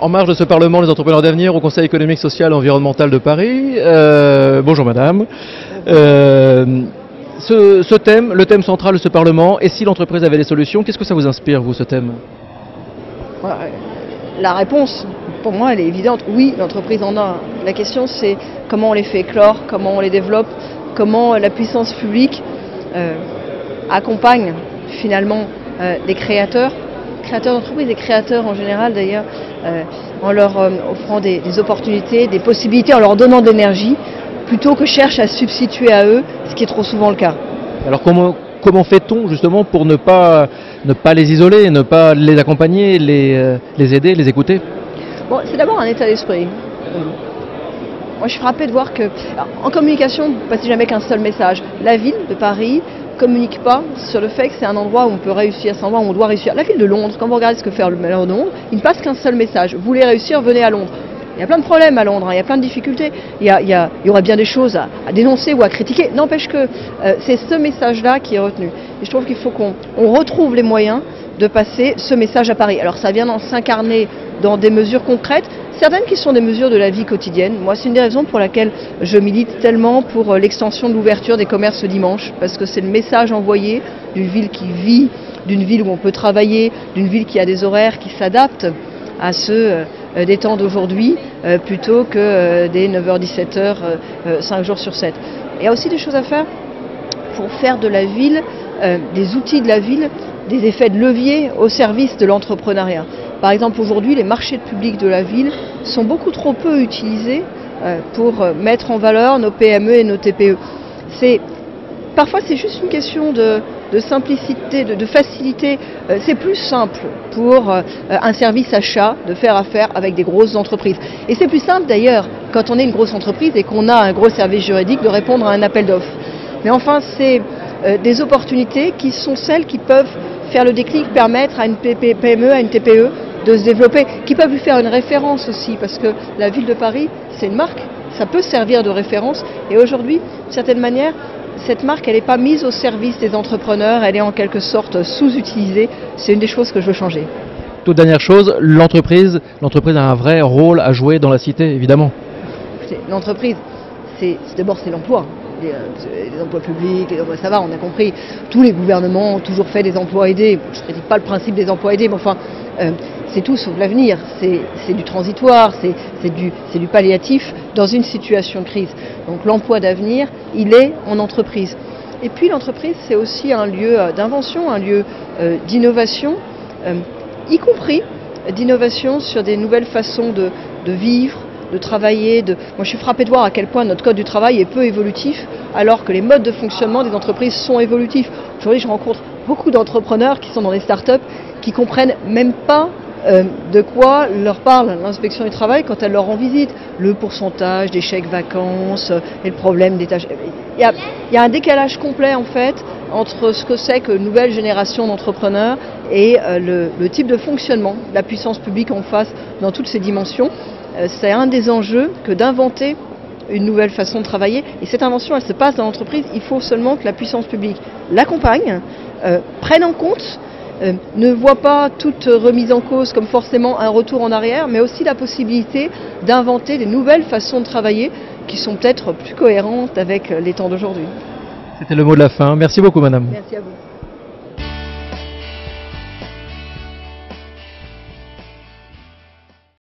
En marge de ce Parlement, les entrepreneurs d'avenir au Conseil économique, social et environnemental de Paris. Bonjour madame. Ce thème, le thème central de ce Parlement, et si l'entreprise avait des solutions, qu'est-ce que ça vous inspire, vous, ce thème? La réponse, pour moi, elle est évidente. Oui, l'entreprise en a. La question, c'est comment on les fait éclore, comment on les développe, comment la puissance publique accompagne finalement les créateurs d'entreprises et créateurs en général d'ailleurs, en leur offrant des opportunités, des possibilités, en leur donnant de l'énergie, plutôt que cherche à substituer à eux, ce qui est trop souvent le cas. Alors comment fait-on justement pour ne pas les isoler, ne pas les accompagner, les aider, les écouter? Bon, c'est d'abord un état d'esprit. Moi je suis frappée de voir que, en communication, vous ne passez jamais qu'un seul message. La ville de Paris communique pas sur le fait que c'est un endroit où on peut réussir, c'est un endroit où on doit réussir. La ville de Londres, quand vous regardez ce que fait le maire de Londres, il ne passe qu'un seul message. Vous voulez réussir, venez à Londres. Il y a plein de problèmes à Londres, il y a plein de difficultés, il y aurait bien des choses à dénoncer ou à critiquer. N'empêche que c'est ce message-là qui est retenu. Et je trouve qu'il faut qu'on retrouve les moyens de passer ce message à Paris. Alors ça vient s'incarner dans des mesures concrètes, certaines qui sont des mesures de la vie quotidienne. Moi, c'est une des raisons pour laquelle je milite tellement pour l'extension de l'ouverture des commerces le dimanche, parce que c'est le message envoyé d'une ville qui vit, d'une ville où on peut travailler, d'une ville qui a des horaires qui s'adaptent à ceux des temps d'aujourd'hui, plutôt que des 9h-17h, 5 jours sur 7. Il y a aussi des choses à faire pour faire de la ville, des outils de la ville, des effets de levier au service de l'entrepreneuriat. Par exemple, aujourd'hui, les marchés publics de la ville sont beaucoup trop peu utilisés pour mettre en valeur nos PME et nos TPE. Parfois, c'est juste une question de simplicité, de facilité. C'est plus simple pour un service achat de faire affaire avec des grosses entreprises. Et c'est plus simple d'ailleurs, quand on est une grosse entreprise et qu'on a un gros service juridique, de répondre à un appel d'offres. Mais enfin, c'est des opportunités qui sont celles qui peuvent faire le déclic, permettre à une PME, à une TPE de se développer, qui peuvent lui faire une référence aussi, parce que la ville de Paris, c'est une marque, ça peut servir de référence. Et aujourd'hui, d'une certaine manière, cette marque, elle n'est pas mise au service des entrepreneurs, elle est en quelque sorte sous-utilisée. C'est une des choses que je veux changer. Toute dernière chose, l'entreprise a un vrai rôle à jouer dans la cité, évidemment. L'entreprise, d'abord c'est l'emploi. Les emplois publics, ça va, on a compris. Tous les gouvernements ont toujours fait des emplois aidés. Je ne critique pas le principe des emplois aidés, mais enfin, c'est tout sauf l'avenir. C'est du transitoire, c'est du palliatif dans une situation de crise. Donc l'emploi d'avenir, il est en entreprise. Et puis l'entreprise, c'est aussi un lieu d'invention, un lieu d'innovation, y compris d'innovation sur des nouvelles façons de vivre, de travailler. Moi je suis frappée de voir à quel point notre code du travail est peu évolutif, alors que les modes de fonctionnement des entreprises sont évolutifs. Aujourd'hui je rencontre beaucoup d'entrepreneurs qui sont dans des startups qui comprennent même pas de quoi leur parle l'inspection du travail quand elle leur rend visite. Le pourcentage des chèques vacances et le problème des tâches. Il y a un décalage complet en fait entre ce que c'est que nouvelle génération d'entrepreneurs et le type de fonctionnement de la puissance publique en face dans toutes ses dimensions. C'est un des enjeux que d'inventer une nouvelle façon de travailler. Et cette invention, elle se passe dans l'entreprise. Il faut seulement que la puissance publique l'accompagne, prenne en compte, ne voit pas toute remise en cause comme forcément un retour en arrière, mais aussi la possibilité d'inventer des nouvelles façons de travailler qui sont peut-être plus cohérentes avec les temps d'aujourd'hui. C'était le mot de la fin. Merci beaucoup, madame. Merci à vous.